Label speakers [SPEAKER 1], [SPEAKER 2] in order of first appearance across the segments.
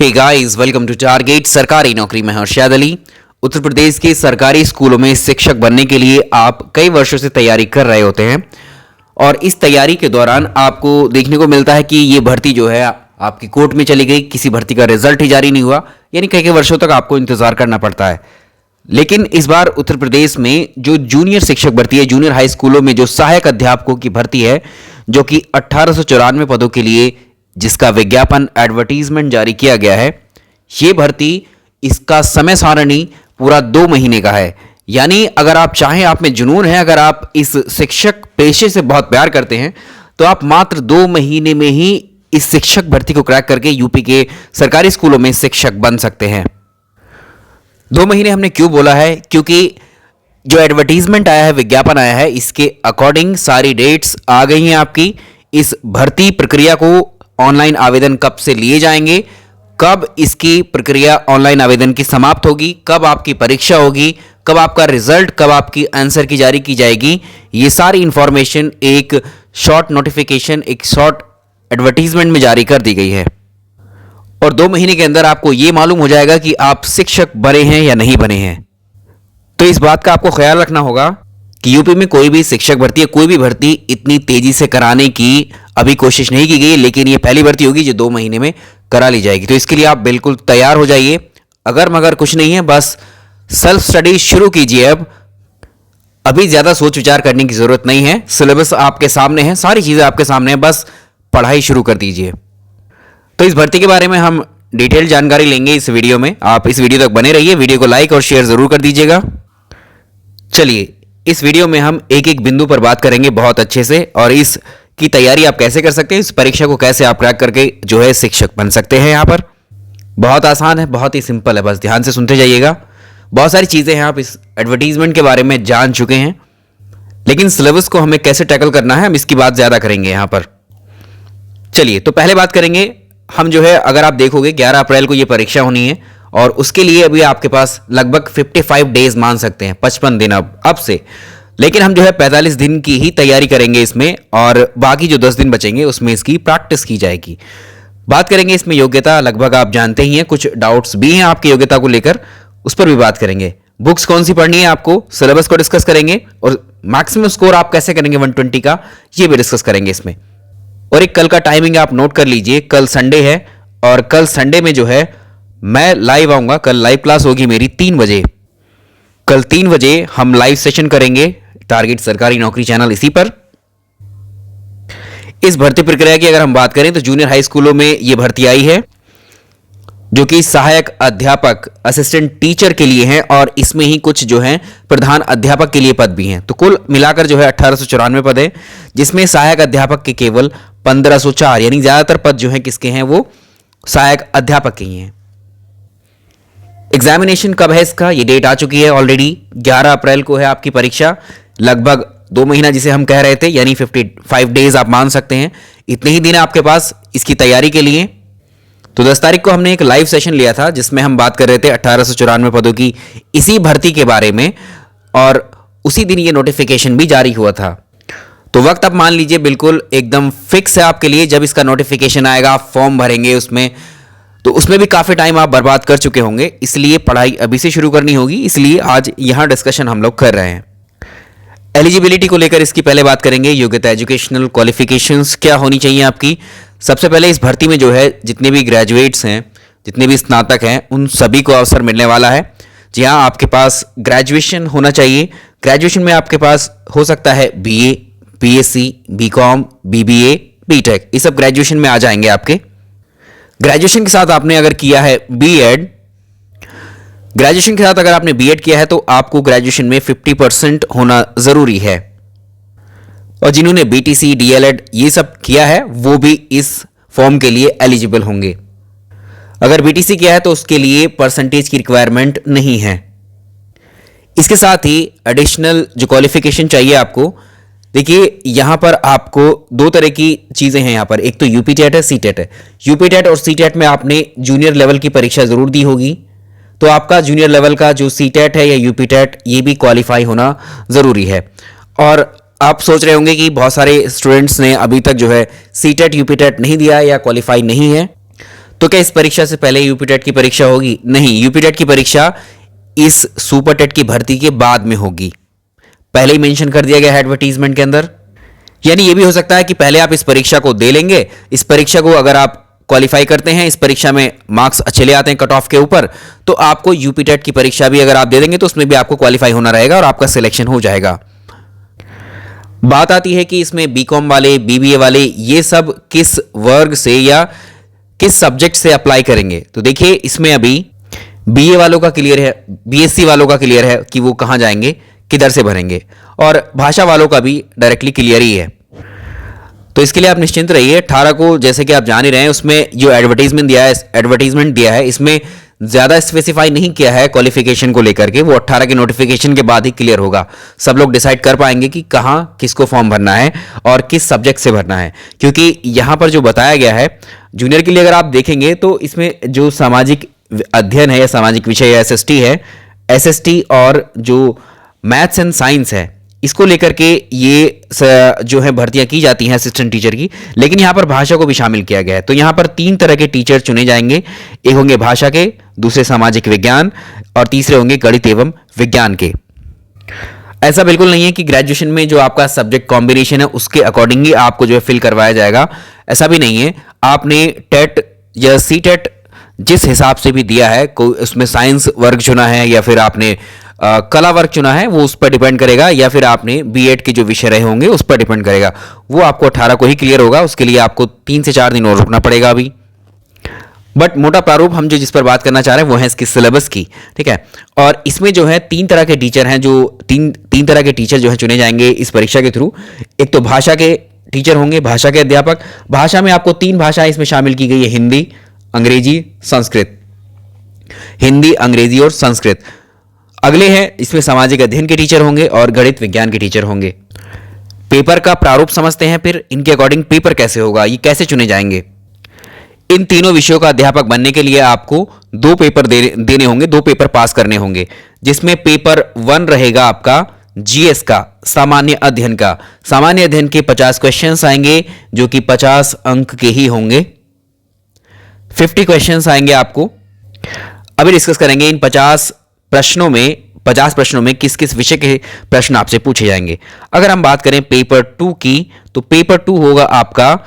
[SPEAKER 1] Hey guys, welcome to target सरकारी नौकरी में हर्षद अली। उत्तर प्रदेश के सरकारी स्कूलों में शिक्षक बनने के लिए आप कई वर्षों से तैयारी कर रहे होते हैं और इस तैयारी के दौरान आपको देखने को मिलता है कि ये भर्ती जो है आपकी कोर्ट में चली गई, किसी भर्ती का रिजल्ट ही जारी नहीं हुआ, यानी कई कई वर्षों तक आपको इंतजार करना पड़ता है। लेकिन इस बार उत्तर प्रदेश में जो जूनियर शिक्षक भर्ती है, जूनियर हाई स्कूलों में जो सहायक अध्यापकों की भर्ती है, जो कि 1894 पदों के लिए जिसका विज्ञापन एडवर्टीजमेंट जारी किया गया है, ये भर्ती इसका समय सारणी पूरा 2 महीने का है। यानी अगर आप चाहें, आप में जुनून है, अगर आप इस शिक्षक पेशे से बहुत प्यार करते हैं तो आप मात्र 2 महीने में ही इस शिक्षक भर्ती को क्रैक करके यूपी के सरकारी स्कूलों में शिक्षक बन सकते हैं। 2 महीने हमने क्यों बोला है? क्योंकि जो एडवर्टीजमेंट आया है, विज्ञापन आया है, इसके अकॉर्डिंग सारी डेट्स आ गई हैं आपकी। इस भर्ती प्रक्रिया को ऑनलाइन आवेदन कब से लिए जाएंगे, कब इसकी प्रक्रिया ऑनलाइन आवेदन की समाप्त होगी, कब आपकी परीक्षा होगी, कब आपका रिजल्ट, कब आपकी आंसर की जारी की जाएगी, ये सारी इंफॉर्मेशन एक शॉर्ट नोटिफिकेशन, एक शॉर्ट एडवर्टीजमेंट में जारी कर दी गई है। और 2 महीने के अंदर आपको ये मालूम हो जाएगा कि आप शिक्षक बने हैं या नहीं बने हैं। तो इस बात का आपको ख्याल रखना होगा कि यूपी में कोई भी शिक्षक भर्ती या कोई भी भर्ती इतनी तेजी से कराने की अभी कोशिश नहीं की गई, लेकिन ये पहली भर्ती होगी जो 2 महीने में करा ली जाएगी। तो इसके लिए आप बिल्कुल तैयार हो जाइए। अगर मगर कुछ नहीं है, बस सेल्फ स्टडी शुरू कीजिए। अब अभी ज्यादा सोच विचार करने की जरूरत नहीं है। सिलेबस आपके सामने है, सारी चीजें आपके सामने है, बस पढ़ाई शुरू कर दीजिए। तो इस भर्ती के बारे में हम डिटेल जानकारी लेंगे इस वीडियो में। आप इस वीडियो तक बने रहिए, वीडियो को लाइक और शेयर जरूर कर दीजिएगा। चलिए, इस वीडियो में हम एक एक बिंदु पर बात करेंगे बहुत अच्छे से, और इस की तैयारी आप कैसे कर सकते हैं, इस परीक्षा को कैसे आप क्रैक करके जो है शिक्षक बन सकते हैं। यहाँ पर बहुत आसान है, बहुत ही सिंपल है, बस ध्यान से सुनते जाइएगा। बहुत सारी चीज़ें हैं, आप इस एडवर्टीजमेंट के बारे में जान चुके हैं, लेकिन सिलेबस को हमें कैसे टैकल करना है, हम इसकी बात ज़्यादा करेंगे यहाँ पर। चलिए, तो पहले बात करेंगे हम जो है, अगर आप देखोगे 11 अप्रैल को ये परीक्षा होनी है और उसके लिए अभी आपके पास लगभग 55 डेज मान सकते हैं, 55 दिन अब से। लेकिन हम जो है 45 दिन की ही तैयारी करेंगे इसमें, और बाकी जो 10 दिन बचेंगे उसमें इसकी प्रैक्टिस की जाएगी। बात करेंगे इसमें योग्यता, लगभग आप जानते ही हैं, कुछ डाउट्स भी हैं आपकी योग्यता को लेकर, उस पर भी बात करेंगे। बुक्स कौन सी पढ़नी है आपको, सिलेबस को डिस्कस करेंगे, और मैक्सिमम स्कोर आप कैसे करेंगे 120 का, ये भी डिस्कस करेंगे इसमें। और एक कल का टाइमिंग आप नोट कर लीजिए, कल संडे है और कल संडे में जो है मैं लाइव आऊंगा। कल लाइव क्लास होगी मेरी 3 बजे। कल 3 बजे हम लाइव सेशन करेंगे टारगेट सरकारी नौकरी चैनल, इसी पर। इस भर्ती प्रक्रिया की अगर हम बात करें तो जूनियर हाई स्कूलों में यह भर्ती आई है, जो कि सहायक अध्यापक, असिस्टेंट टीचर के लिए है, और इसमें ही कुछ जो है प्रधान अध्यापक के लिए पद भी हैं। तो कुल मिलाकर जो है 1894 पद है, जिसमें सहायक अध्यापक के केवल 1504, यानी ज्यादातर पद जो है किसके हैं, वो सहायक अध्यापक के ही हैं। एग्जामिनेशन कब है इसका, ये डेट आ चुकी है ऑलरेडी, 11 अप्रैल को है आपकी परीक्षा। लगभग 2 महीना जिसे हम कह रहे थे, यानी 55 डेज आप मान सकते हैं, इतने ही दिन है आपके पास इसकी तैयारी के लिए। तो 10 तारीख को हमने एक लाइव सेशन लिया था जिसमें हम बात कर रहे थे 1894 पदों की इसी भर्ती के बारे में, और उसी दिन ये नोटिफिकेशन भी जारी हुआ था। तो वक्त आप मान लीजिए बिल्कुल एकदम फिक्स है आपके लिए। जब इसका नोटिफिकेशन आएगा, आप फॉर्म भरेंगे उसमें, तो उसमें भी काफी टाइम आप बर्बाद कर चुके होंगे, इसलिए पढ़ाई अभी से शुरू करनी होगी। इसलिए आज यहां डिस्कशन हम लोग कर रहे हैं। एलिजिबिलिटी को लेकर इसकी पहले बात करेंगे। योग्यता, एजुकेशनल क्वालिफिकेशंस क्या होनी चाहिए आपकी। सबसे पहले इस भर्ती में जो है जितने भी ग्रेजुएट्स हैं, जितने भी स्नातक हैं, उन सभी को अवसर मिलने वाला है। जी हाँ, आपके पास ग्रेजुएशन होना चाहिए। ग्रेजुएशन में आपके पास हो सकता है BA, BSc, BCom, BBA, BTech, ये सब ग्रेजुएशन में आ जाएंगे आपके। ग्रेजुएशन के साथ आपने अगर किया है बीएड, ग्रेजुएशन के साथ अगर आपने बीएड किया है तो आपको ग्रेजुएशन में 50% होना जरूरी है। और जिन्होंने बीटीसी, डीएलएड ये सब किया है वो भी इस फॉर्म के लिए एलिजिबल होंगे। अगर बीटीसी किया है तो उसके लिए परसेंटेज की रिक्वायरमेंट नहीं है। इसके साथ ही एडिशनल जो क्वालिफिकेशन चाहिए आपको, देखिए यहां पर आपको 2 तरह की चीजें हैं यहां पर। एक तो यूपी टेट है, सी टेट है। यूपी टेट और सी टेट में आपने जूनियर लेवल की परीक्षा जरूर दी होगी, तो आपका जूनियर लेवल का जो सी टेट है या यूपी टेट, ये भी क्वालिफाई होना जरूरी है। और आप सोच रहे होंगे कि बहुत सारे स्टूडेंट्स ने अभी तक जो है सी टेट, यूपी टेट नहीं दिया या क्वालिफाई नहीं है, तो क्या इस परीक्षा से पहले यूपी टेट की परीक्षा होगी? नहीं, यूपी टेट की परीक्षा इस सुपर टेट की भर्ती के बाद में होगी। पहले ही मेंशन कर दिया गया है एडवर्टीजमेंट के अंदर। यानी यह भी हो सकता है कि पहले आप इस परीक्षा को दे लेंगे, इस परीक्षा को अगर आप क्वालिफाई करते हैं, इस परीक्षा में मार्क्स अच्छे ले आते हैं कट ऑफ के ऊपर, तो आपको यूपी टेट की परीक्षा भी अगर आप दे देंगे तो उसमें भी आपको क्वालिफाई होना रहेगा और आपका सिलेक्शन हो जाएगा। बात आती है कि इसमें बीकॉम वाले, बीबीए वाले, ये सब किस वर्ग से या किस सब्जेक्ट से अप्लाई करेंगे। तो देखिए, इसमें अभी बीए वालों का क्लियर है, बीएससी वालों का क्लियर है कि वो कहां जाएंगे, किधर से भरेंगे, और भाषा वालों का भी डायरेक्टली क्लियर ही है। तो इसके लिए आप निश्चिंत रहिए। 18 को जैसे कि आप जान ही रहे हैं, उसमें जो एडवर्टीजमेंट दिया है इसमें ज्यादा स्पेसिफाई नहीं किया है क्वालिफिकेशन को लेकर के। वो 18 के नोटिफिकेशन के बाद ही क्लियर होगा। सब लोग डिसाइड कर पाएंगे कि कहां किसको फॉर्म भरना है और किस सब्जेक्ट से भरना है, क्योंकि यहां पर जो बताया गया है जूनियर के लिए अगर आप देखेंगे तो इसमें जो सामाजिक अध्ययन है या सामाजिक विषय या एसएसटी है, एसएसटी और जो मैथ्स एंड साइंस है, इसको लेकर के ये जो है भर्तियां की जाती हैं असिस्टेंट टीचर की। लेकिन यहां पर भाषा को भी शामिल किया गया है। तो यहां पर 3 तरह के टीचर चुने जाएंगे। एक होंगे भाषा के, दूसरे सामाजिक विज्ञान और तीसरे होंगे गणित एवं विज्ञान के। ऐसा बिल्कुल नहीं है कि ग्रेजुएशन में जो आपका सब्जेक्ट कॉम्बिनेशन है उसके अकॉर्डिंग ही आपको जो है फिल करवाया जाएगा, ऐसा भी नहीं है। आपने टेट या सी टेट जिस हिसाब से भी दिया है, कोई उसमें साइंस वर्ग चुना है या फिर आपने कला वर्ग चुना है, वो उस पर डिपेंड करेगा, या फिर आपने बीएड के जो विषय रहे होंगे उस पर डिपेंड करेगा। वो आपको 18 को ही क्लियर होगा। उसके लिए आपको 3 से 4 दिन और रुकना पड़ेगा अभी। बट मोटा प्रारूप हम जो जिस पर बात करना चाह रहे हैं वो है इसकी सिलेबस की, ठीक है। और इसमें जो है 3 तरह के टीचर हैं, जो तीन तरह के टीचर जो है चुने जाएंगे इस परीक्षा के थ्रू। एक तो भाषा के टीचर होंगे, भाषा के अध्यापक। भाषा में आपको 3 भाषाएं इसमें शामिल की गई है, हिंदी, अंग्रेजी, संस्कृत। हिंदी, अंग्रेजी और संस्कृत। अगले हैं इसमें सामाजिक अध्ययन के टीचर होंगे और गणित विज्ञान के टीचर होंगे। पेपर का प्रारूप समझते हैं, फिर इनके अकॉर्डिंग पेपर कैसे होगा, ये कैसे चुने जाएंगे। इन तीनों विषयों का अध्यापक बनने के लिए आपको 2 पेपर देने होंगे, 2 पेपर पास करने होंगे, जिसमें पेपर 1 रहेगा आपका जीएस का, सामान्य अध्ययन का। सामान्य अध्ययन के 50 क्वेश्चंस आएंगे जो कि 50 अंक के ही होंगे। 50 क्वेश्चंस आएंगे आपको। अभी डिस्कस करेंगे इन 50 प्रश्नों में किस किस विषय के प्रश्न आपसे पूछे जाएंगे। अगर हम बात करें पेपर 2 की, तो पेपर 2 होगा आपका,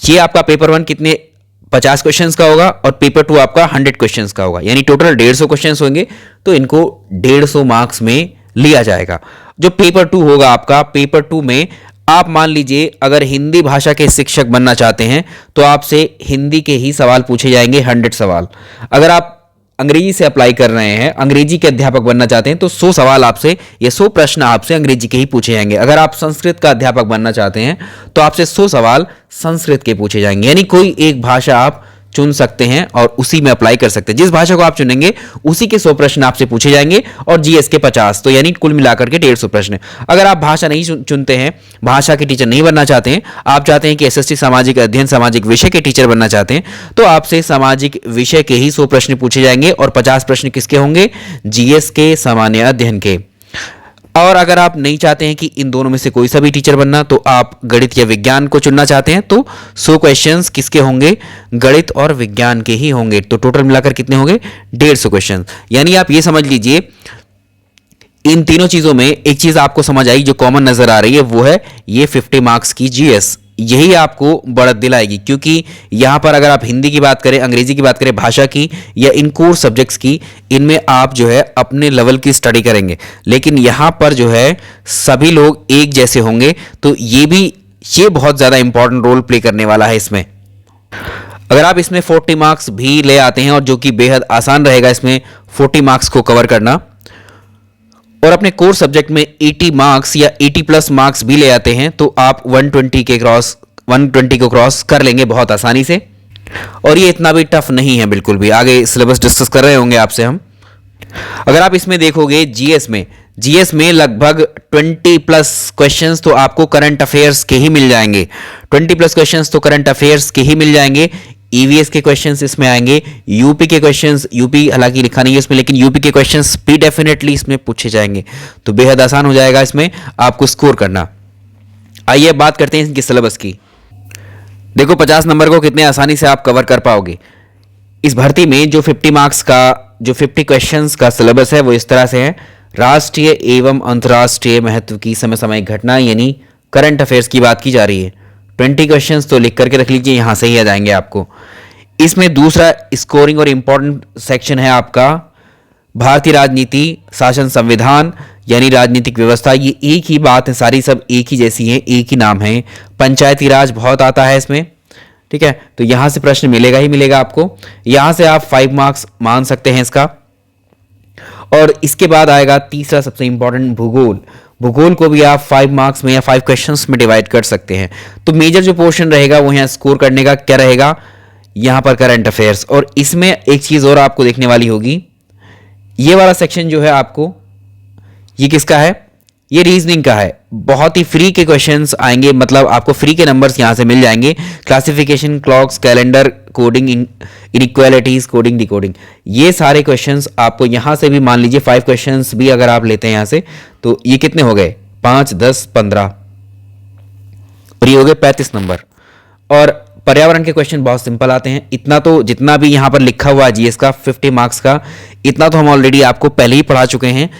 [SPEAKER 1] ये आपका पेपर 1 कितने 50 क्वेश्चंस का होगा और पेपर 2 आपका 100 क्वेश्चंस का होगा, यानी टोटल 150 क्वेश्चंस होंगे। तो इनको 150 मार्क्स में लिया जाएगा। जो पेपर 2 होगा आपका, पेपर 2 में आप मान लीजिए अगर हिंदी भाषा के शिक्षक बनना चाहते हैं तो आपसे हिंदी के ही सवाल पूछे जाएंगे, 100 सवाल। अगर आप अंग्रेजी से अप्लाई कर रहे हैं, अंग्रेजी के अध्यापक बनना चाहते हैं, तो 100 सवाल आपसे, ये 100 प्रश्न आपसे अंग्रेजी के ही पूछे जाएंगे। अगर आप संस्कृत का अध्यापक बनना चाहते हैं तो आपसे 100 सवाल संस्कृत के पूछे जाएंगे। यानी कोई एक भाषा आप चुन सकते हैं और उसी में अप्लाई कर सकते हैं। जिस भाषा को आप चुनेंगे उसी के 100 प्रश्न आपसे पूछे जाएंगे और जीएस के 50, तो यानी कुल मिलाकर के 150 प्रश्न। अगर आप भाषा नहीं चुनते हैं, भाषा के टीचर नहीं बनना चाहते हैं, आप चाहते हैं कि एसएसटी सामाजिक अध्ययन सामाजिक विषय के टीचर बनना चाहते हैं, तो आपसे सामाजिक विषय के ही 100 प्रश्न पूछे जाएंगे और 50 प्रश्न किसके होंगे, जीएस के, सामान्य अध्ययन के। और अगर आप नहीं चाहते हैं कि इन दोनों में से कोई सा भी टीचर बनना, तो आप गणित या विज्ञान को चुनना चाहते हैं, तो 100 क्वेश्चंस किसके होंगे, गणित और विज्ञान के ही होंगे। तो टोटल मिलाकर कितने होंगे, 150 क्वेश्चन। यानी आप ये समझ लीजिए इन तीनों चीजों में एक चीज आपको समझ आई जो कॉमन नजर आ रही है, वो है ये 50 मार्क्स की जीएस। यही आपको बढ़त दिलाएगी, क्योंकि यहां पर अगर आप हिंदी की बात करें, अंग्रेजी की बात करें, भाषा की या इन कोर सब्जेक्ट्स की, इनमें आप जो है अपने लेवल की स्टडी करेंगे। लेकिन यहां पर जो है सभी लोग एक जैसे होंगे, तो ये बहुत ज्यादा इंपॉर्टेंट रोल प्ले करने वाला है इसमें। अगर आप इसमें 40 मार्क्स भी ले आते हैं, और जो कि बेहद आसान रहेगा इसमें 40 मार्क्स को कवर करना, और अपने कोर सब्जेक्ट में 80 मार्क्स या 80 प्लस मार्क्स भी ले आते हैं, तो आप 120 को क्रॉस कर लेंगे बहुत आसानी से। और ये इतना भी टफ नहीं है बिल्कुल भी। आगे सिलेबस डिस्कस कर रहे होंगे आपसे हम। अगर आप इसमें देखोगे जीएस में लगभग 20 प्लस क्वेश्चंस तो आपको करंट अफेयर्स के ही मिल जाएंगे। 20 प्लस क्वेश्चंस तो करंट अफेयर्स के ही मिल जाएंगे। ईवीएस के क्वेश्चंस इसमें आएंगे, यूपी के क्वेश्चंस, यूपी हालांकि लिखा नहीं है इसमें, लेकिन यूपी के क्वेश्चंस भी डेफिनेटली इसमें पूछे जाएंगे। तो बेहद आसान हो जाएगा इसमें आपको स्कोर करना। आइए बात करते हैं इनकी सिलेबस की। देखो 50 नंबर को कितने आसानी से आप कवर कर पाओगे। इस भर्ती में जो 50 मार्क्स का जो 50 क्वेश्चंस का सिलेबस है वो इस तरह से है। राष्ट्रीय एवं अंतर्राष्ट्रीय महत्व की समसामयिक घटना यानी करंट अफेयर्स की बात की जा रही है। 20 क्वेश्चंस तो लिख करके रख लीजिए, यहां से ही आ जाएंगे आपको। इसमें दूसरा स्कोरिंग और इंपॉर्टेंट सेक्शन है आपका भारतीय राजनीति, शासन, संविधान यानी राजनीतिक व्यवस्था। ये एक ही बात है, सारी सब एक ही जैसी है, एक ही नाम है। पंचायती राज बहुत आता है इसमें, ठीक है, तो यहां से प्रश्न मिलेगा ही मिलेगा आपको। यहां से आप 5 मार्क्स मान सकते हैं इसका। और इसके बाद आएगा तीसरा सबसे इंपॉर्टेंट भूगोल। भूगोल को भी आप 5 मार्क्स में या 5 क्वेश्चंस में डिवाइड कर सकते हैं। तो मेजर जो पोर्शन रहेगा वो यहाँ स्कोर करने का क्या रहेगा, यहां पर करंट अफेयर्स। और इसमें एक चीज और आपको देखने वाली होगी, ये वाला सेक्शन जो है आपको, ये किसका है, ये रीजनिंग का है। बहुत ही फ्री के क्वेश्चंस आएंगे, मतलब आपको फ्री के नंबर्स यहां से मिल जाएंगे। Classification, clocks, calendar, coding, inequalities, coding, decoding, ये सारे क्वेश्चंस आपको यहां से भी मान लीजिए 5 क्वेश्चंस भी अगर आप लेते हैं यहां से, तो ये कितने हो गए, 5, 10, 15 और ये हो गए 35 नंबर। और पर्यावरण के क्वेश्चन बहुत सिंपल आते हैं। इतना तो जितना भी यहां पर लिखा हुआ है जीएस का 50 मार्क्स का, इतना तो हम ऑलरेडी आपको पहले ही पढ़ा चुके हैं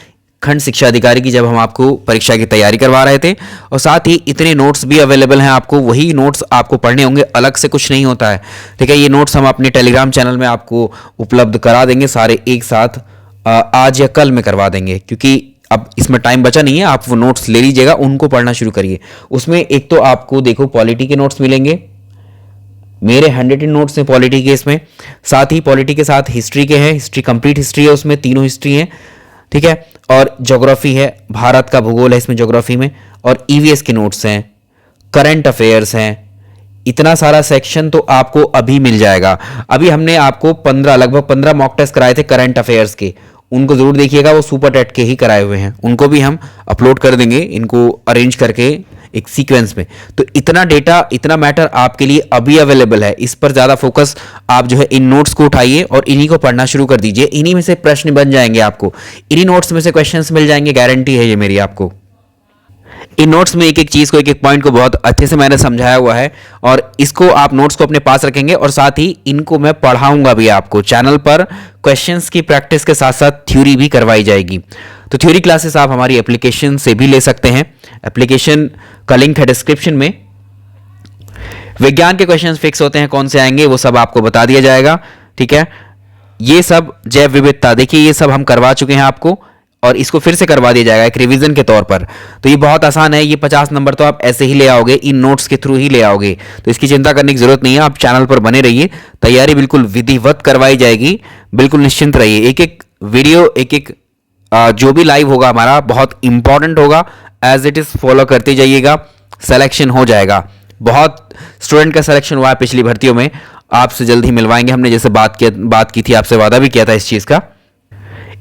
[SPEAKER 1] खंड शिक्षा अधिकारी की, जब हम आपको परीक्षा की तैयारी करवा रहे थे। और साथ ही इतने नोट्स भी अवेलेबल हैं आपको, वही नोट्स आपको पढ़ने होंगे, अलग से कुछ नहीं होता है, ठीक है। ये नोट्स हम अपने टेलीग्राम चैनल में आपको उपलब्ध करा देंगे, सारे एक साथ आज या कल में करवा देंगे, क्योंकि अब इसमें टाइम बचा नहीं है। आप वो नोट्स ले लीजिएगा, उनको पढ़ना शुरू करिए। उसमें एक तो आपको देखो पॉलिटी के नोट्स मिलेंगे, मेरे 100 नोट्स हैं पॉलिटी के इसमें। साथ ही पॉलिटी के साथ हिस्ट्री के हैं, हिस्ट्री कंप्लीट हिस्ट्री है उसमें, तीनों हिस्ट्री हैं, ठीक है। और ज्योग्राफी है, भारत का भूगोल है इसमें ज्योग्राफी में। और ईवीएस के नोट्स हैं, करंट अफेयर्स हैं। इतना सारा सेक्शन तो आपको अभी मिल जाएगा। अभी हमने आपको लगभग 15 मॉक टेस्ट कराए थे करंट अफेयर्स के, उनको जरूर देखिएगा, वो सुपर टेट के ही कराए हुए हैं, उनको भी हम अपलोड कर देंगे, इनको अरेंज करके एक सीक्वेंस में। तो इतना डेटा, इतना मैटर आपके लिए अभी अवेलेबल है। इस पर ज्यादा फोकस आप जो है इन नोट्स को उठाइए और इन्हीं को पढ़ना शुरू कर दीजिए। इन्हीं में से प्रश्न बन जाएंगे आपको, इन्हीं नोट्स में से क्वेश्चंस मिल जाएंगे, गारंटी है ये मेरी आपको। इन नोट्स में एक एक चीज को, एक एक पॉइंट को बहुत अच्छे से मैंने समझाया हुआ है, और इसको आप नोट्स को अपने पास रखेंगे और साथ ही इनको मैं पढ़ाऊंगा भी आपको। चैनल पर क्वेश्चंस की प्रैक्टिस के साथ साथ थ्योरी भी करवाई जाएगी। तो थ्योरी क्लासेस आप हमारी एप्लीकेशन से भी ले सकते हैं, एप्लीकेशन का लिंक है डिस्क्रिप्शन में। विज्ञान के क्वेश्चंस फिक्स होते हैं, कौन से आएंगे वो सब आपको बता दिया जाएगा, ठीक है। ये सब जैव विविधता, देखिए ये सब हम करवा चुके हैं आपको, और इसको फिर से करवा दिया जाएगा एक रिवीजन के तौर पर। तो ये बहुत आसान है, ये 50 नंबर तो आप ऐसे ही ले आओगे, इन नोट्स के थ्रू ही ले आओगे, तो इसकी चिंता करने की जरूरत नहीं है। आप चैनल पर बने रहिए, तैयारी बिल्कुल विधिवत करवाई जाएगी, बिल्कुल निश्चिंत रहिए। एक एक वीडियो, एक एक जो भी लाइव होगा हमारा बहुत इंपॉर्टेंट होगा, एज इट इज फॉलो करते जाइएगा, सिलेक्शन हो जाएगा। बहुत स्टूडेंट का सिलेक्शन हुआ है पिछली भर्तियों में, आपसे जल्द ही मिलवाएंगे, हमने जैसे बात की थी, आपसे वादा भी किया था इस चीज का।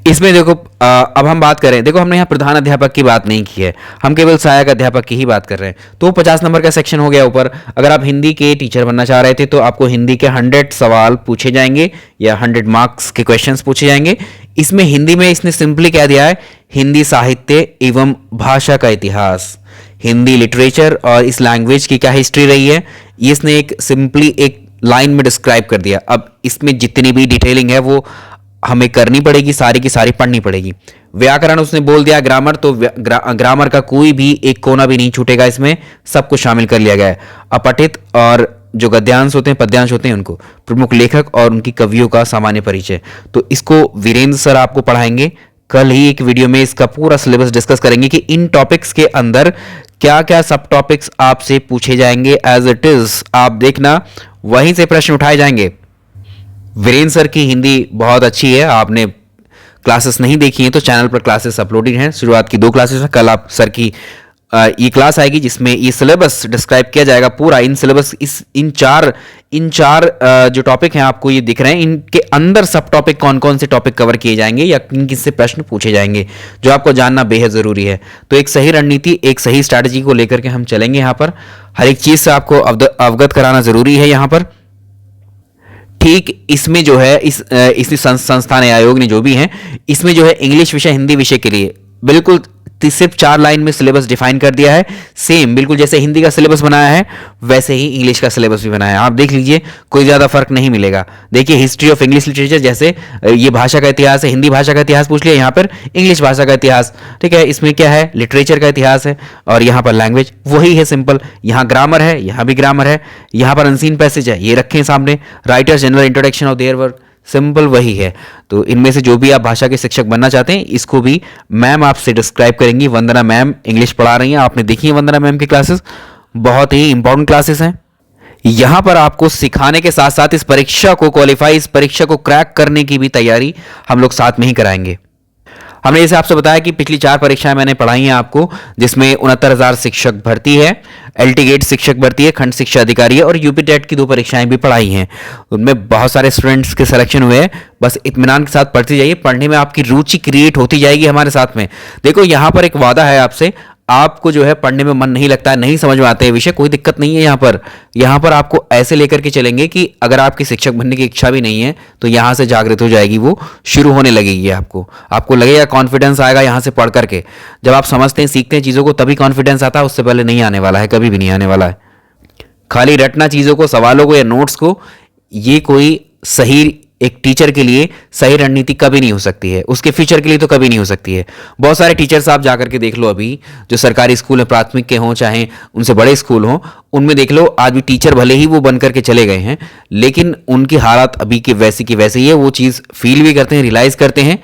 [SPEAKER 1] इसमें देखो अब हम बात करें, देखो हमने यहाँ प्रधान अध्यापक की बात नहीं की है, हम केवल सहायक अध्यापक की ही बात कर रहे हैं। तो 50 नंबर का सेक्शन हो गया ऊपर। अगर आप हिंदी के टीचर बनना चाह रहे थे तो आपको हिंदी के 100 सवाल पूछे जाएंगे या 100 मार्क्स के क्वेश्चंस पूछे जाएंगे। इसमें हिंदी में इसने सिंपली क्या दिया है, हिंदी साहित्य एवं भाषा का इतिहास, हिंदी लिटरेचर और इस लैंग्वेज की क्या हिस्ट्री रही है, ये इसने एक सिंपली एक लाइन में डिस्क्राइब कर दिया। अब इसमें जितनी भी डिटेलिंग है वो हमें करनी पड़ेगी, सारी की सारी पढ़नी पड़ेगी। व्याकरण उसने बोल दिया, ग्रामर तो ग्रामर का कोई भी एक कोना भी नहीं छूटेगा, इसमें सब कुछ शामिल कर लिया गया है। अपठित और जो गद्यांश होते हैं, पद्यांश होते हैं, उनको प्रमुख लेखक और उनकी कवियों का सामान्य परिचय, तो इसको वीरेंद्र सर आपको पढ़ाएंगे। कल ही एक वीडियो में इसका पूरा सिलेबस डिस्कस करेंगे कि इन टॉपिक्स के अंदर क्या क्या सब टॉपिक्स आपसे पूछे जाएंगे, एज इट इज आप देखना, वहीं से प्रश्न उठाए जाएंगे। वीरेंद्र सर की हिंदी बहुत अच्छी है, आपने क्लासेस नहीं देखी हैं तो चैनल पर क्लासेस अपलोडेड हैं। शुरुआत की 2 क्लासेस हैं, कल आप सर की ये क्लास आएगी जिसमें ये सिलेबस डिस्क्राइब किया जाएगा पूरा। इन सिलेबस इन चार जो टॉपिक हैं आपको ये दिख रहे हैं, इनके अंदर सब टॉपिक कौन कौन से टॉपिक कवर किए जाएंगे या किन किन से प्रश्न पूछे जाएंगे, जो आपको जानना बेहद जरूरी है। तो एक सही रणनीति, एक सही स्ट्रैटेजी को लेकर के हम चलेंगे। यहाँ पर हर एक चीज से आपको अवगत कराना जरूरी है। यहाँ पर ठीक इसमें जो है इस संस्थान आयोग ने जो भी है, इसमें जो है इंग्लिश विषय, हिंदी विषय के लिए बिल्कुल सिर्फ 4 लाइन में सिलेबस डिफाइन कर दिया है। सेम बिल्कुल जैसे हिंदी का सिलेबस बनाया है वैसे ही इंग्लिश का सिलेबस भी बनाया है। आप देख लीजिए, कोई ज़्यादा फर्क नहीं मिलेगा। देखिए, हिस्ट्री ऑफ इंग्लिश लिटरेचर, जैसे ये भाषा का इतिहास है, हिंदी भाषा का इतिहास पूछ लिया, यहाँ पर इंग्लिश भाषा का इतिहास। ठीक है, इसमें क्या है, लिटरेचर का इतिहास है, और यहाँ पर लैंग्वेज वही है, सिंपल। यहाँ ग्रामर है, यहाँ भी ग्रामर है, यहाँ पर अनसीन पैसेज है, ये रखें सामने, writers general introduction of their work, simple वही है। तो इनमें से जो भी आप भाषा के शिक्षक बनना चाहते हैं, इसको भी मैम आपसे डिस्क्राइब करेंगी। वंदना मैम इंग्लिश पढ़ा रही हैं, आपने देखी है वंदना मैम की क्लासेस, बहुत ही इंपॉर्टेंट क्लासेस हैं। यहां पर आपको सिखाने के साथ साथ इस परीक्षा को क्वालिफाई, इस परीक्षा को क्रैक करने की भी तैयारी हम लोग साथ में ही कराएंगे। हमने जैसे आपसे बताया कि पिछली 4 परीक्षाएं मैंने पढ़ाई हैं आपको, जिसमें 69,000 शिक्षक भर्ती है, एलटी गेट शिक्षक भर्ती है, खंड शिक्षा अधिकारी है, और यूपी टेट की 2 परीक्षाएं भी पढ़ाई हैं। उनमें बहुत सारे स्टूडेंट्स के सिलेक्शन हुए हैं। बस इत्मीनान के साथ पढ़ते जाइए, पढ़ने में आपकी रुचि क्रिएट होती जाएगी हमारे साथ में। देखो, यहाँ पर एक वादा है आपसे, आपको जो है पढ़ने में मन नहीं लगता है, नहीं समझ में आते हैं विषय, कोई दिक्कत नहीं है। यहाँ पर आपको ऐसे लेकर के चलेंगे कि अगर आपकी शिक्षक बनने की इच्छा भी नहीं है तो यहाँ से जागृत हो जाएगी, वो शुरू होने लगेगी। आपको लगेगा, कॉन्फिडेंस आएगा यहाँ से पढ़ करके। जब आप समझते हैं, सीखते हैं चीज़ों को, तभी कॉन्फिडेंस आता है, उससे पहले नहीं आने वाला है, कभी भी नहीं आने वाला है। खाली रटना चीज़ों को, सवालों को या नोट्स को, ये कोई सही एक टीचर के लिए सही रणनीति कभी नहीं हो सकती है, उसके फ्यूचर के लिए तो कभी नहीं हो सकती है। बहुत सारे टीचर्स आप जाकर के देख लो, अभी जो सरकारी स्कूल है, प्राथमिक के हों चाहे उनसे बड़े स्कूल हों, उनमें देख लो, आज भी टीचर भले ही वो बन करके चले गए हैं, लेकिन उनकी हालत अभी की वैसे ही है। वो चीज़ फील भी करते हैं, रियलाइज़ करते हैं,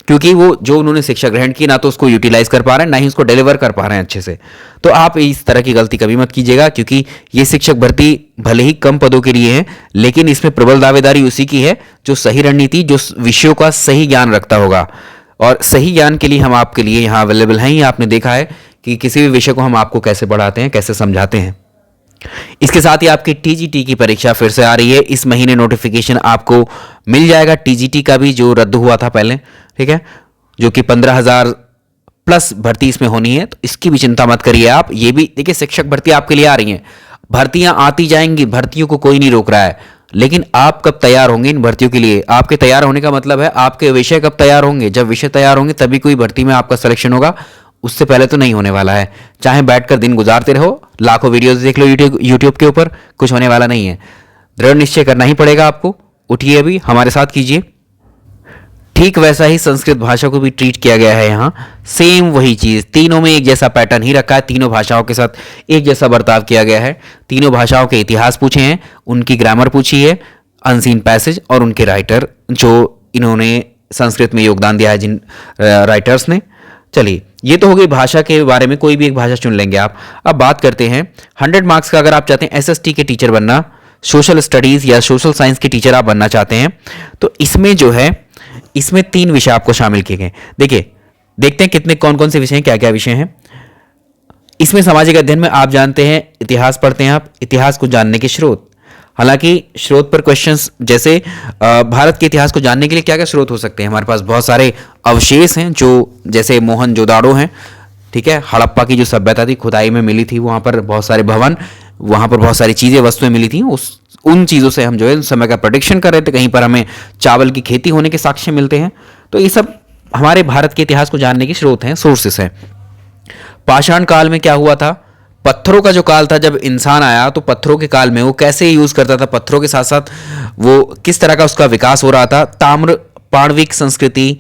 [SPEAKER 1] क्योंकि वो जो उन्होंने शिक्षा ग्रहण की, ना तो उसको यूटिलाइज कर पा रहे हैं, ना ही उसको डिलीवर कर पा रहे हैं अच्छे से। तो आप इस तरह की गलती कभी मत कीजिएगा, क्योंकि ये शिक्षक भर्ती भले ही कम पदों के लिए है, लेकिन इसमें प्रबल दावेदारी उसी की है जो सही रणनीति, जो विषयों का सही ज्ञान रखता होगा। और सही ज्ञान के लिए हम आपके लिए यहाँ अवेलेबल हैं। आपने देखा है कि किसी भी विषय को हम आपको कैसे पढ़ाते हैं, कैसे समझाते हैं। इसके साथ ही आपकी टीजीटी की परीक्षा फिर से आ रही है। इस महीने नोटिफिकेशन आपको मिल जाएगा टीजीटी का भी, जो रद्द हुआ था पहले, ठीक है, जो कि 15,000 प्लस भर्ती इसमें होनी है। तो इसकी भी चिंता मत करिए आप। ये भी देखिए, शिक्षक भर्ती आपके लिए आ रही हैं, भर्तियां आती जाएंगी, भर्तियों को कोई नहीं रोक रहा है, लेकिन आप कब तैयार होंगे इन भर्तियों के लिए? आपके तैयार होने का मतलब है आपके विषय कब तैयार होंगे। जब विषय तैयार होंगे तभी कोई भर्ती में आपका सिलेक्शन होगा, उससे पहले तो नहीं होने वाला है। चाहे बैठकर दिन गुजारते रहो, लाखों वीडियोस देख लो यूट्यूब के ऊपर, कुछ होने वाला नहीं है। दृढ़ निश्चय करना ही पड़ेगा आपको। उठिए, अभी हमारे साथ कीजिए। ठीक वैसा ही संस्कृत भाषा को भी ट्रीट किया गया है यहाँ, सेम वही चीज़, तीनों में एक जैसा पैटर्न ही रखा है, तीनों भाषाओं के साथ एक जैसा बर्ताव किया गया है। तीनों भाषाओं के इतिहास पूछे हैं, उनकी ग्रामर पूछी है, अनसीन पैसेज, और उनके राइटर जो इन्होंने संस्कृत में योगदान दिया है, जिन राइटर्स ने। चलिए, ये तो हो गई भाषा के बारे में, कोई भी एक भाषा चुन लेंगे आप। अब बात करते हैं 100 मार्क्स का। अगर आप चाहते हैं एसएसटी के टीचर बनना, सोशल स्टडीज़ या सोशल साइंस के टीचर आप बनना चाहते हैं, तो इसमें जो है, इसमें 3 विषय आपको शामिल किए गए। देखिए, देखते हैं कितने कौन कौन से विषय हैं, क्या क्या विषय हैं इसमें। सामाजिक अध्ययन में आप जानते हैं, इतिहास पढ़ते हैं आप, इतिहास को जानने के स्रोत। हालांकि स्रोत पर क्वेश्चंस, जैसे भारत के इतिहास को जानने के लिए क्या क्या स्रोत हो सकते हैं, हमारे पास बहुत सारे अवशेष हैं, जो जैसे मोहनजोदाड़ो हैं, ठीक है, हड़प्पा की जो सभ्यता थी, खुदाई में मिली थी, वहाँ पर बहुत सारे भवन, वहाँ पर बहुत सारी चीज़ें, वस्तुएं मिली थी। उन चीज़ों से हम जो है उस समय का प्रेडिक्शन कर रहे थे। कहीं पर हमें चावल की खेती होने के साक्ष्य मिलते हैं। तो ये सब हमारे भारत के इतिहास को जानने के स्रोत हैं, सोर्सेस हैं। पाषाण काल में क्या हुआ था, पत्थरों का जो काल था, जब इंसान आया तो पत्थरों के काल में वो कैसे यूज करता था, पत्थरों के साथ साथ वो किस तरह का उसका विकास हो रहा था। ताम्र पाणविक संस्कृति,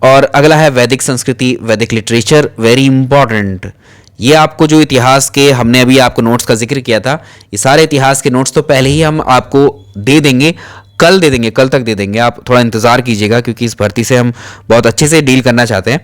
[SPEAKER 1] और अगला है वैदिक संस्कृति, वैदिक लिटरेचर, वेरी इंपॉर्टेंट। ये आपको जो इतिहास के हमने अभी आपको नोट्स का जिक्र किया था, ये सारे इतिहास के नोट्स तो पहले ही हम आपको दे देंगे, कल दे देंगे, कल तक दे देंगे। आप थोड़ा इंतजार कीजिएगा, क्योंकि इस भर्ती से हम बहुत अच्छे से डील करना चाहते हैं,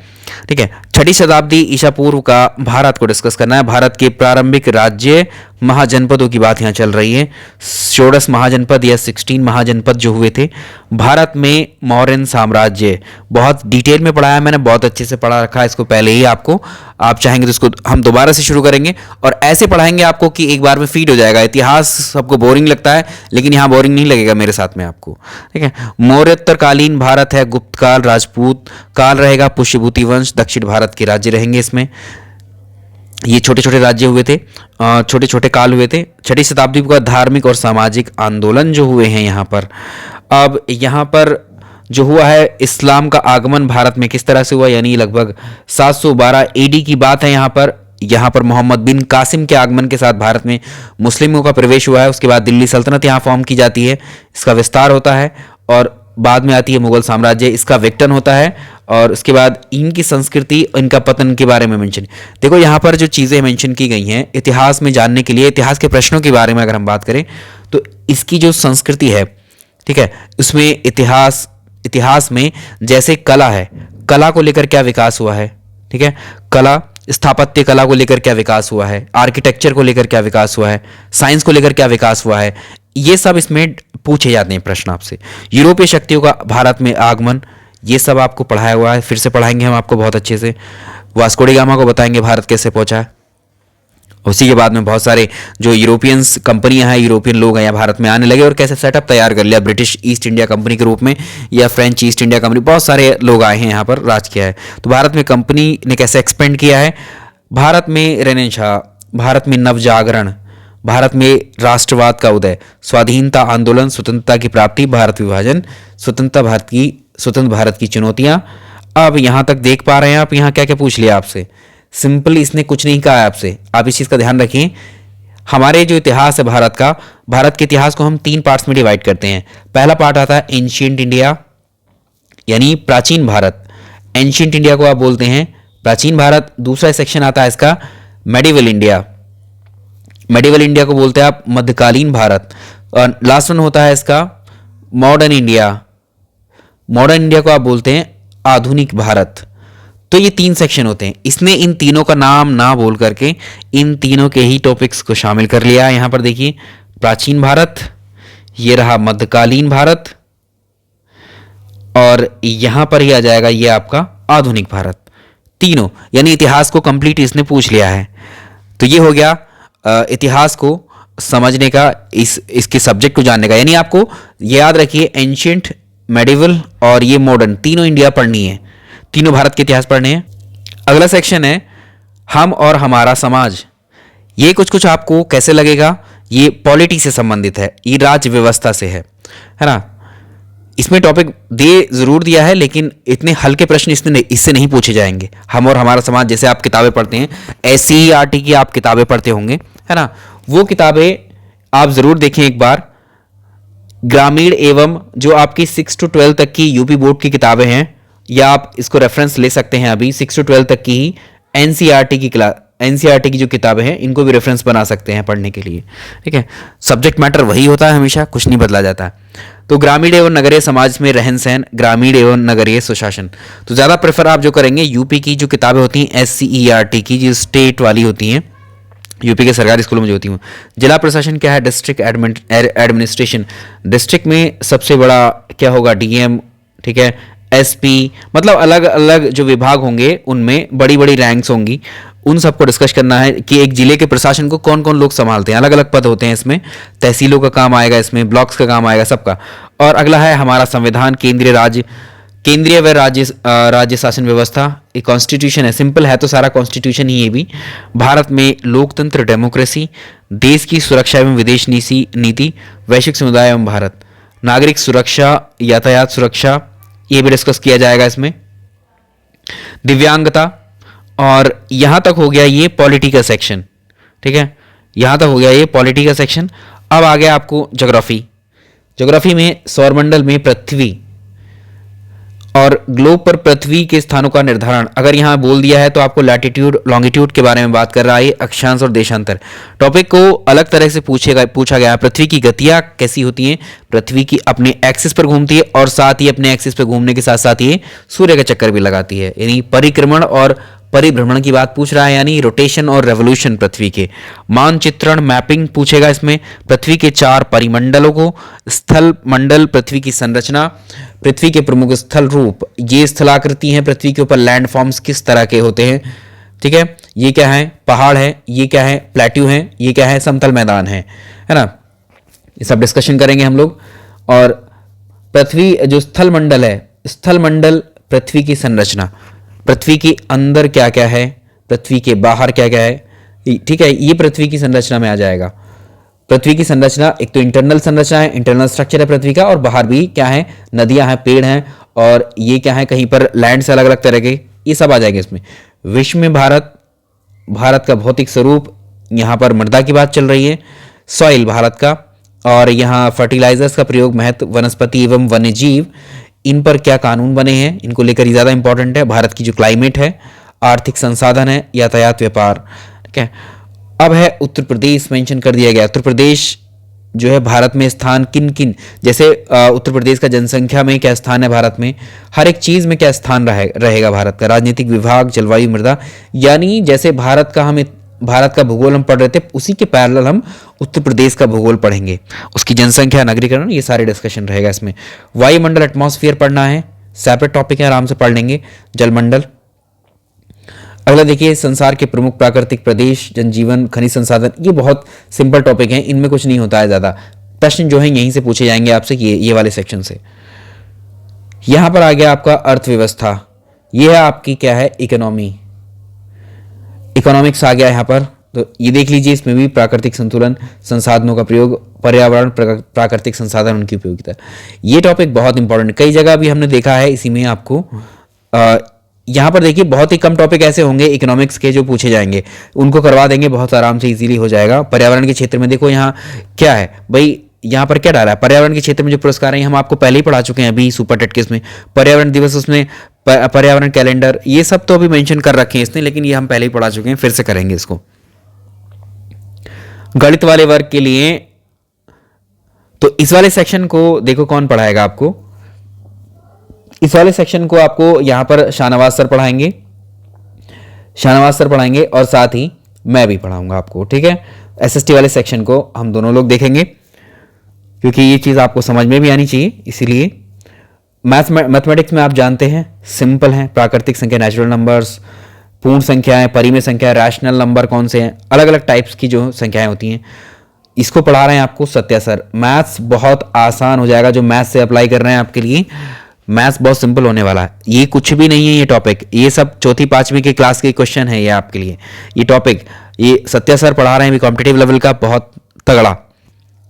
[SPEAKER 1] ठीक है। 6वीं शताब्दी ईसा पूर्व का भारत को डिस्कस करना है। भारत के प्रारंभिक राज्य महाजनपदों की बात यहाँ चल रही है। 16 महाजनपद या 16 महाजनपद जो हुए थे भारत में। मौर्यन साम्राज्य बहुत डिटेल में पढ़ाया मैंने, बहुत अच्छे से पढ़ा रखा है इसको पहले ही आपको। आप चाहेंगे तो इसको हम दोबारा से शुरू करेंगे और ऐसे पढ़ाएंगे आपको कि एक बार में फीड हो जाएगा। इतिहास सबको बोरिंग लगता है, लेकिन यहाँ बोरिंग नहीं लगेगा मेरे साथ में आपको, ठीक है। मौर्योत्तरकालीन भारत है, गुप्त काल, राजपूत काल रहेगा, पुष्यभूति वंश, दक्षिण भारत के राज्य रहेंगे इसमें। ये छोटे छोटे राज्य हुए थे, छोटे छोटे काल हुए थे। 6वीं शताब्दी का धार्मिक और सामाजिक आंदोलन जो हुए हैं यहाँ पर। अब यहाँ पर जो हुआ है इस्लाम का आगमन भारत में किस तरह से हुआ, यानी लगभग 712 एडी की बात है। यहाँ पर मोहम्मद बिन कासिम के आगमन के साथ भारत में मुस्लिमों का प्रवेश हुआ है। उसके बाद दिल्ली सल्तनत यहाँ फॉर्म की जाती है, इसका विस्तार होता है, और बाद में आती है मुगल साम्राज्य, इसका विघटन होता है, और उसके बाद इनकी संस्कृति, इनका पतन के बारे में मेंशन। देखो यहाँ पर जो चीज़ें मेंशन की गई हैं इतिहास में जानने के लिए, इतिहास के प्रश्नों के बारे में अगर हम बात करें तो इसकी जो संस्कृति है, ठीक है, उसमें इतिहास में जैसे कला है, कला को लेकर क्या विकास हुआ है, ठीक है, कला, स्थापत्य कला को लेकर क्या विकास हुआ है, आर्किटेक्चर को लेकर क्या विकास हुआ है, साइंस को लेकर क्या विकास हुआ है, ये सब इसमें पूछे जाते हैं प्रश्न आपसे। यूरोपीय शक्तियों का भारत में आगमन, ये सब आपको पढ़ाया हुआ है, फिर से पढ़ाएंगे हम आपको बहुत अच्छे से। वास्को डी गामा को बताएंगे भारत कैसे पहुंचा है। उसी के बाद में बहुत सारे जो यूरोपियंस कंपनियां हैं, यूरोपियन लोग हैं यहाँ भारत में आने लगे और कैसे सेटअप तैयार कर लिया, ब्रिटिश ईस्ट इंडिया कंपनी के रूप में या फ्रेंच ईस्ट इंडिया कंपनी, बहुत सारे लोग आए हैं यहाँ पर, राज किया है। तो भारत में कंपनी ने कैसे एक्सपेंड किया है, भारत में रेनेसां, भारत में नवजागरण, भारत में राष्ट्रवाद का उदय, स्वाधीनता आंदोलन, स्वतंत्रता की प्राप्ति, भारत विभाजन, स्वतंत्र भारत की चुनौतियां। अब यहां तक देख पा रहे हैं आप, यहां क्या क्या पूछ लिया आपसे, सिंपल इसने कुछ नहीं कहा है आपसे, आप इस चीज का ध्यान रखिए। हमारे जो इतिहास है भारत का, भारत के इतिहास को हम 3 पार्ट्स में डिवाइड करते हैं। पहला पार्ट आता है एंशिएंट इंडिया, यानी प्राचीन भारत, एंशिएंट इंडिया को आप बोलते हैं प्राचीन भारत। दूसरा सेक्शन आता है इसका मेडिवल इंडिया, मेडिवल इंडिया को बोलते हैं आप मध्यकालीन भारत। और लास्ट वन होता है इसका मॉडर्न इंडिया, मॉडर्न इंडिया को आप बोलते हैं आधुनिक भारत। तो ये 3 सेक्शन होते हैं। इसने इन तीनों का नाम ना बोल करके इन तीनों के ही टॉपिक्स को शामिल कर लिया है। यहां पर देखिए प्राचीन भारत, ये रहा मध्यकालीन भारत, और यहां पर ही आ जाएगा ये आपका आधुनिक भारत। तीनों, यानी इतिहास को कंप्लीट इसने पूछ लिया है। तो ये हो गया इतिहास को समझने का, इसके सब्जेक्ट को जानने का। यानी आपको ये याद रखिए एंशिएंट, मेडिवल और ये मॉडर्न, तीनों इंडिया पढ़नी है, तीनों भारत के इतिहास पढ़ने हैं। अगला सेक्शन है हम और हमारा समाज। ये कुछ आपको कैसे लगेगा, ये पॉलिटी से संबंधित है, ये राज्य व्यवस्था से है ना। इसमें टॉपिक जरूर दिया है, लेकिन इतने हल्के प्रश्न इससे नहीं पूछे जाएंगे। हम और हमारा समाज, जैसे आप किताबें पढ़ते हैं, SCERT की आप किताबें पढ़ते होंगे, है ना, वो किताबें आप जरूर देखें एक बार। ग्रामीण एवं जो आपकी 6 to 12 तक की यूपी बोर्ड की किताबें हैं, या आप इसको रेफरेंस ले सकते हैं, अभी 6 to 12 तक की ही NCERT की जो किताबें हैं, इनको भी रेफरेंस बना सकते हैं पढ़ने के लिए, ठीक है। सब्जेक्ट मैटर वही होता है, हमेशा कुछ नहीं बदला जाता है। तो ग्रामीण एवं नगरीय समाज में रहन सहन, ग्रामीण एवं नगरीय सुशासन, तो ज़्यादा प्रेफर आप जो करेंगे यूपी की जो किताबें होती हैं SCERT की, जो स्टेट वाली होती हैं, यूपी के सरकारी स्कूलों में जो होती हूँ। जिला प्रशासन क्या है, डिस्ट्रिक्ट एडमिनिस्ट्रेशन। डिस्ट्रिक्ट में सबसे बड़ा क्या होगा, DM, ठीक है, SP, मतलब अलग अलग जो विभाग होंगे उनमें बड़ी बड़ी रैंक्स होंगी, उन सबको डिस्कस करना है कि एक जिले के प्रशासन को कौन कौन लोग संभालते हैं, अलग अलग पद होते हैं इसमें, तहसीलों का काम आएगा इसमें, ब्लॉक्स का काम आएगा, सबका। और अगला है हमारा संविधान, केंद्रीय व राज्य शासन व्यवस्था। एक कॉन्स्टिट्यूशन है, सिंपल है तो सारा कॉन्स्टिट्यूशन ही ये भी। भारत में लोकतंत्र, डेमोक्रेसी, देश की सुरक्षा एवं विदेश नीति, वैश्विक समुदाय एवं भारत, नागरिक सुरक्षा, यातायात सुरक्षा, ये भी डिस्कस किया जाएगा इसमें, दिव्यांगता। और यहां तक हो गया ये पॉलिटी का सेक्शन, ठीक है, यहां तक हो गया ये पॉलिटी का सेक्शन। अब आ गया आपको ज्योग्राफी में सौरमंडल में पृथ्वी और ग्लोब पर पृथ्वी के स्थानों का निर्धारण। अगर यहां बोल दिया है तो आपको लैटिट्यूड, लॉन्गिट्यूड के बारे में बात कर रहा है, अक्षांश और देशांतर। टॉपिक को अलग तरह से पूछा गया है। पृथ्वी की गतियां कैसी होती हैं, पृथ्वी की अपने एक्सिस पर घूमती है, और साथ ही अपने एक्सिस पर घूमने के साथ साथ ये सूर्य का चक्कर भी लगाती है, यानी परिक्रमण और परिभ्रमण की बात पूछ रहा है, यानी रोटेशन और रेवोल्यूशन पृथ्वी के। मानचित्रण, मैपिंग पूछेगा इसमें, पृथ्वी के 4 परिमंडलों को, स्थल मंडल, पृथ्वी की संरचना, पृथ्वी के प्रमुख स्थल रूप, ये स्थलाकृति हैं पृथ्वी के ऊपर, लैंड फॉर्म्स किस तरह के होते हैं, ठीक है, ये क्या है, पहाड़ है, ये क्या है, प्लेट्यू है, ये क्या है, समतल मैदान है ना, ये सब डिस्कशन करेंगे हम लोग। और पृथ्वी जो स्थल मंडल है, स्थल मंडल पृथ्वी की संरचना, पृथ्वी के अंदर क्या क्या है, पृथ्वी के बाहर क्या क्या है, ठीक है, ये पृथ्वी की संरचना में आ जाएगा। पृथ्वी की संरचना, एक तो इंटरनल संरचना है, इंटरनल स्ट्रक्चर है पृथ्वी का, और बाहर भी क्या है, नदियां हैं, पेड़ हैं, और ये क्या है, कहीं पर लैंड से अलग अलग तरह के, ये सब आ जाएंगे इसमें। विश्व में भारत, भारत का भौतिक स्वरूप, यहाँ पर मृदा की बात चल रही है, सॉइल भारत का, और यहाँ फर्टिलाइजर्स का प्रयोग, महत्व, वनस्पति एवं वन्यजीव, इन पर क्या कानून बने हैं, इनको लेकर ही ज़्यादा इंपॉर्टेंट है। भारत की जो क्लाइमेट है, आर्थिक संसाधन है, यातायात, व्यापार, ठीक है। अब है उत्तर प्रदेश, मेंशन कर दिया गया। उत्तर प्रदेश जो है भारत में स्थान किन किन, जैसे उत्तर प्रदेश का जनसंख्या में क्या स्थान है भारत में, हर एक चीज़ में क्या स्थान रहेगा भारत का, राजनीतिक विभाग, जलवायु, मृदा, यानी जैसे भारत का भूगोल हम पढ़ रहे थे, उसी के पैरेलल हम उत्तर प्रदेश का भूगोल पढ़ेंगे, उसकी जनसंख्या, नगरीकरण, ये सारे डिस्कशन रहेगा इसमें। वायुमंडल, एटमॉस्फेयर पढ़ना है, सेपरेट टॉपिक है, आराम से पढ़ लेंगे। जलमंडल। अगला देखिए, संसार के प्रमुख प्राकृतिक प्रदेश, जनजीवन, खनिज संसाधन, ये बहुत सिंपल टॉपिक हैं, इनमें कुछ नहीं होता है ज़्यादा। प्रश्न जो है यहीं से पूछे जाएंगे आपसे, ये वाले सेक्शन से। यहां पर आ गया आपका अर्थव्यवस्था, ये है आपकी क्या है, इकोनॉमी, इकोनॉमिक्स आ गया यहाँ पर, तो ये देख लीजिए, इसमें भी प्राकृतिक संतुलन, संसाधनों का प्रयोग, पर्यावरण, प्राकृतिक संसाधन, उनकी उपयोगिता, ये टॉपिक बहुत इंपॉर्टेंट, कई जगह भी हमने देखा है इसी में आपको। यहाँ पर देखिए बहुत ही कम टॉपिक ऐसे होंगे इकोनॉमिक्स के जो पूछे जाएंगे, उनको करवा देंगे, बहुत आराम से इजीली हो जाएगा। पर्यावरण के क्षेत्र में देखो यहाँ क्या है भाई, यहाँ पर क्या डाला है, पर्यावरण के क्षेत्र में जो पुरस्कार हैं हम आपको पहले ही पढ़ा चुके हैं अभी सुपर टेट के इसमें, पर्यावरण दिवस, उसमें पर्यावरण कैलेंडर, ये सब तो अभी मेंशन कर रखे हैं इसने, लेकिन ये हम पहले ही पढ़ा चुके हैं, फिर से करेंगे इसको। गणित वाले वर्ग के लिए तो इस वाले सेक्शन को देखो कौन पढ़ाएगा आपको, इस वाले सेक्शन को आपको यहां पर शाहनवाज सर पढ़ाएंगे, शाहनवाज सर पढ़ाएंगे, और साथ ही मैं भी पढ़ाऊंगा आपको, ठीक है। एसएसटी वाले सेक्शन को हम दोनों लोग देखेंगे, क्योंकि ये चीज़ आपको समझ में भी आनी चाहिए, इसीलिए। मैथमेटिक्स में आप जानते हैं सिंपल है, प्राकृतिक संख्या, नेचुरल नंबर्स, पूर्ण संख्याएं, परिमेय संख्या, रैशनल नंबर कौन से हैं, अलग अलग टाइप्स की जो संख्याएं होती हैं, इसको पढ़ा रहे हैं आपको सत्या सर। मैथ्स बहुत आसान हो जाएगा, जो मैथ्स से अप्लाई कर रहे हैं आपके लिए, मैथ्स बहुत सिंपल होने वाला है, ये कुछ भी नहीं है ये टॉपिक, ये सब चौथी पांचवी के क्लास के क्वेश्चन है ये आपके लिए, ये टॉपिक ये सत्या सर पढ़ा रहे हैं भी, कॉम्पिटिटिव लेवल का बहुत तगड़ा,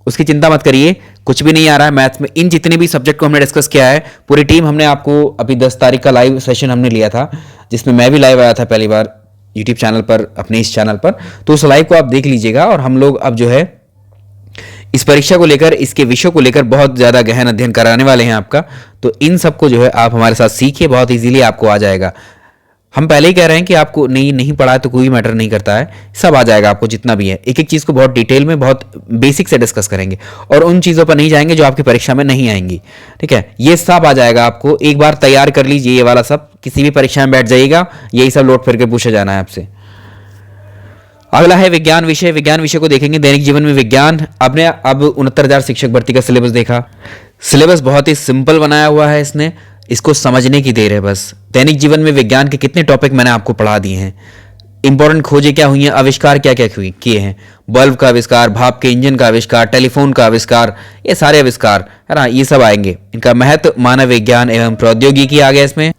[SPEAKER 1] उसकी चिंता मत करिए, कुछ भी नहीं आ रहा है मैथ्स में। इन जितने भी सब्जेक्ट को हमने डिस्कस किया है, पूरी टीम, हमने आपको अभी 10 तारीख का लाइव सेशन हमने लिया था, जिसमें मैं भी लाइव आया था पहली बार यूट्यूब चैनल पर, अपने इस चैनल पर, तो उस लाइव को आप देख लीजिएगा। और हम लोग अब जो है इस परीक्षा को लेकर, इसके विषयों को लेकर बहुत ज़्यादा गहन अध्ययन कराने वाले हैं आपका, तो इन सबको जो है आप हमारे साथ सीखिए, बहुत इजीली आपको आ जाएगा। हम पहले ही कह रहे हैं कि आपको नहीं पढ़ा है तो कोई मैटर नहीं करता है, सब आ जाएगा आपको जितना भी है, एक एक चीज़ को बहुत डिटेल में, बहुत बेसिक से डिस्कस करेंगे, और उन चीज़ों पर नहीं जाएंगे जो आपकी परीक्षा में नहीं आएंगी, ठीक है। ये सब आ जाएगा आपको, एक बार तैयार कर लीजिए ये वाला सब, किसी भी परीक्षा में बैठ जाइएगा, यही सब लौट फिर के पूछा जाना है आपसे। अगला है विज्ञान विषय, विज्ञान विषय को देखेंगे, दैनिक जीवन में विज्ञान। आपने अब 69,000 शिक्षक भर्ती का सिलेबस देखा, सिलेबस बहुत ही सिंपल बनाया हुआ है इसने, इसको समझने की देर है बस। दैनिक जीवन में विज्ञान के कितने टॉपिक मैंने आपको पढ़ा दिए हैं, इंपॉर्टेंट खोजें क्या हुई हैं, आविष्कार क्या क्या किए हैं, बल्ब का आविष्कार, भाप के इंजन का आविष्कार, टेलीफोन का आविष्कार, ये सारे आविष्कार है ना, ये सब आएंगे। इनका महत्व, मानव विज्ञान एवं प्रौद्योगिकी आ गया इसमें।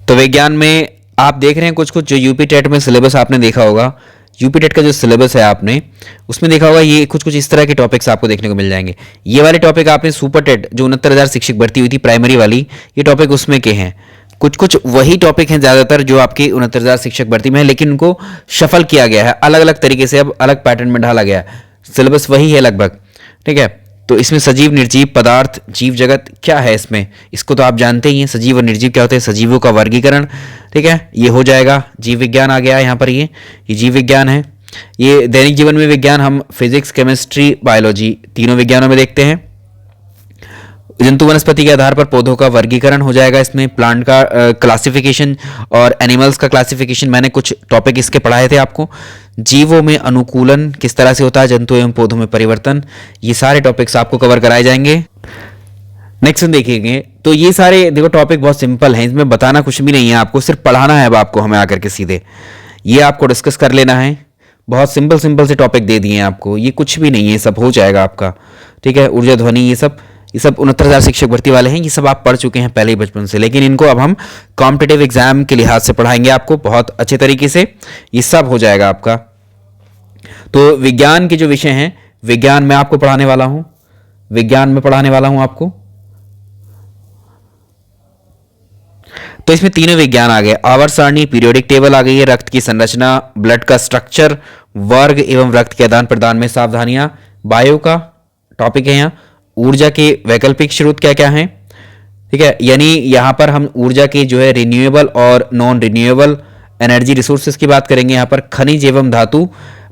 [SPEAKER 1] तो विज्ञान में आप देख रहे हैं कुछ कुछ जो यूपी टेट में सिलेबस आपने देखा होगा, यूपी टेट का जो सिलेबस है आपने उसमें देखा होगा, ये कुछ कुछ इस तरह के टॉपिक्स आपको देखने को मिल जाएंगे। ये वाले टॉपिक आपने सुपर टेट जो 69,000 शिक्षक भर्ती हुई थी प्राइमरी वाली, ये टॉपिक उसमें के हैं, कुछ कुछ वही टॉपिक हैं ज़्यादातर जो आपकी 69,000 शिक्षक भर्ती में है, लेकिन उनको शफल किया गया है, अलग अलग तरीके से अब अलग पैटर्न में ढाला गया है, सिलेबस वही है लगभग, ठीक है। तो इसमें सजीव, निर्जीव पदार्थ, जीव जगत क्या है इसमें, इसको तो आप जानते ही हैं, सजीव और निर्जीव क्या होते हैं, सजीवों का वर्गीकरण, ठीक है, ये हो जाएगा। जीव विज्ञान आ गया यहाँ पर, ये जीव विज्ञान है। ये दैनिक जीवन में विज्ञान हम फिजिक्स, केमिस्ट्री, बायोलॉजी तीनों विज्ञानों में देखते हैं। जंतु वनस्पति के आधार पर पौधों का वर्गीकरण हो जाएगा इसमें, प्लांट का क्लासिफिकेशन और एनिमल्स का क्लासिफिकेशन, मैंने कुछ टॉपिक इसके पढ़ाए थे आपको। जीवों में अनुकूलन किस तरह से होता है, जंतु एवं पौधों में परिवर्तन, ये सारे टॉपिक्स आपको कवर कराए जाएंगे। नेक्स्ट देखेंगे तो ये सारे देखो टॉपिक बहुत सिंपल हैं, इसमें बताना कुछ भी नहीं है आपको, सिर्फ पढ़ाना है अब आपको हमें आकर के सीधे, ये आपको डिस्कस कर लेना है। बहुत सिंपल सिंपल से टॉपिक दे दिए हैं आपको, ये कुछ भी नहीं है, सब हो जाएगा आपका, ठीक है। ऊर्जा ध्वनि, ये सब 69,000 शिक्षक भर्ती वाले हैं, ये सब आप पढ़ चुके हैं पहले ही बचपन से, लेकिन इनको अब हम कॉम्पिटिटिव एग्जाम के लिहाज से पढ़ाएंगे आपको बहुत अच्छे तरीके से, ये सब हो जाएगा आपका। तो विज्ञान के जो विषय हैं, विज्ञान में आपको पढ़ाने वाला हूं, विज्ञान में पढ़ाने वाला हूं आपको। तो इसमें तीनों विज्ञान आ गए, आवर्त सारणी, पीरियोडिक टेबल आ गई है, रक्त की संरचना, ब्लड का स्ट्रक्चर, वर्ग एवं रक्त के आदान प्रदान में सावधानियां, बायो का टॉपिक है यहाँ, ऊर्जा के वैकल्पिक स्रोत क्या क्या हैं, ठीक है। यानी यहां पर हम ऊर्जा के जो है रिन्यूएबल और नॉन रिन्यूएबल एनर्जी रिसोर्सेज की बात करेंगे। यहाँ पर खनिज एवं धातु,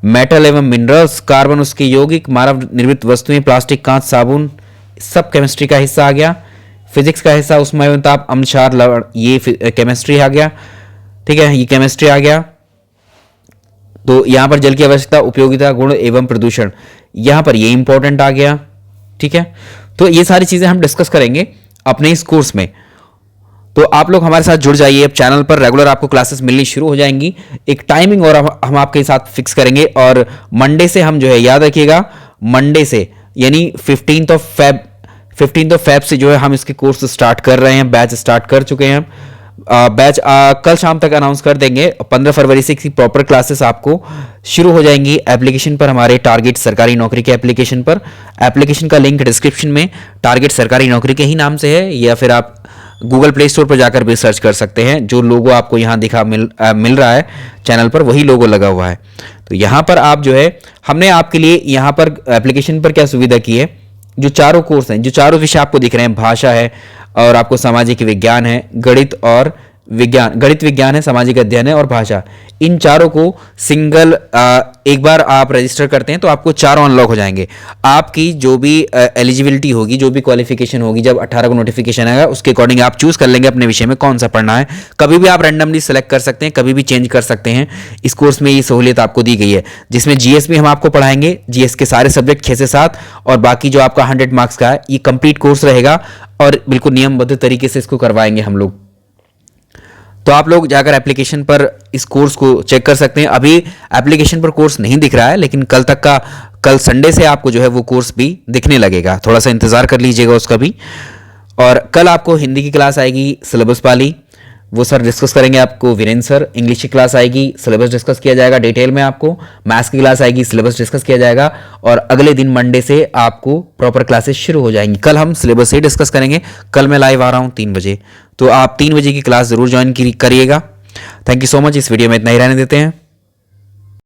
[SPEAKER 1] मेटल एवं मिनरल्स, कार्बन उसके यौगिक, मानव निर्मित वस्तुएं, प्लास्टिक, कांच, साबुन, सब केमिस्ट्री का हिस्सा आ गया। फिजिक्स का हिस्सा ऊष्मा एवं ताप, अम्ल, क्षार, लवण, ये केमिस्ट्री आ गया, ठीक है, ये केमिस्ट्री आ गया। तो यहां पर जल की आवश्यकता, उपयोगिता, गुण एवं प्रदूषण, यहां पर ये इंपॉर्टेंट आ गया, ठीक है। तो ये सारी चीजें हम डिस्कस करेंगे अपने इस कोर्स में। तो आप लोग हमारे साथ जुड़ जाइए, अब चैनल पर रेगुलर आपको क्लासेस मिलनी शुरू हो जाएंगी। एक टाइमिंग और हम आपके साथ फिक्स करेंगे, और मंडे से हम जो है, याद रखिएगा, मंडे से यानी 15th ऑफ फेब से जो है हम इसके कोर्स स्टार्ट कर रहे हैं, बैच स्टार्ट कर चुके हैं। बैच कल शाम तक अनाउंस कर देंगे। 15 फरवरी से इसकी प्रॉपर क्लासेस आपको शुरू हो जाएंगी एप्लीकेशन पर, हमारे टारगेट सरकारी नौकरी के एप्लीकेशन पर। एप्लीकेशन का लिंक डिस्क्रिप्शन में टारगेट सरकारी नौकरी के ही नाम से है, या फिर आप गूगल प्ले स्टोर पर जाकर भी सर्च कर सकते हैं। जो लोगो आपको यहाँ मिल रहा है चैनल पर, वही लोगो लगा हुआ है। तो यहाँ पर आप जो है, हमने आपके लिए यहाँ पर एप्लीकेशन पर क्या सुविधा की है, जो चारों कोर्स हैं, जो चारों विषय आपको दिख रहे हैं, भाषा है और आपको सामाजिक विज्ञान है, गणित और विज्ञान, गणित विज्ञान है, सामाजिक अध्ययन है और भाषा, इन चारों को सिंगल एक बार आप रजिस्टर करते हैं तो आपको चारों अनलॉक हो जाएंगे। आपकी जो भी एलिजिबिलिटी होगी, जो भी क्वालिफिकेशन होगी, जब 18 को नोटिफिकेशन आएगा उसके अकॉर्डिंग आप चूज कर लेंगे अपने विषय में कौन सा पढ़ना है। कभी भी आप रैंडमली सेलेक्ट कर सकते हैं, कभी भी चेंज कर सकते हैं। इस कोर्स में ये सहूलियत आपको दी गई है, जिसमें जीएस भी हम आपको पढ़ाएंगे, जीएस के सारे सब्जेक्ट 6 से 7, और बाकी जो आपका 100 मार्क्स का है, ये कंप्लीट कोर्स रहेगा और बिल्कुल नियमबद्ध तरीके से इसको करवाएंगे हम लोग। तो आप लोग जाकर एप्लीकेशन पर इस कोर्स को चेक कर सकते हैं। अभी एप्लीकेशन पर कोर्स नहीं दिख रहा है, लेकिन कल संडे से आपको जो है वो कोर्स भी दिखने लगेगा, थोड़ा सा इंतजार कर लीजिएगा उसका भी। और कल आपको हिंदी की क्लास आएगी, सिलेबस वाली, वो सर डिस्कस करेंगे आपको, वीरेंद्र सर। इंग्लिश की क्लास आएगी, सिलेबस डिस्कस किया जाएगा डिटेल में आपको। मैथ्स की क्लास आएगी, सिलेबस डिस्कस किया जाएगा। और अगले दिन मंडे से आपको प्रॉपर क्लासेस शुरू हो जाएंगी। कल हम सिलेबस से ही डिस्कस करेंगे। कल मैं लाइव आ रहा हूँ 3 बजे, तो आप 3 बजे की क्लास जरूर ज्वाइन करिएगा। Thank you so much. इस वीडियो में इतना ही रहने देते हैं।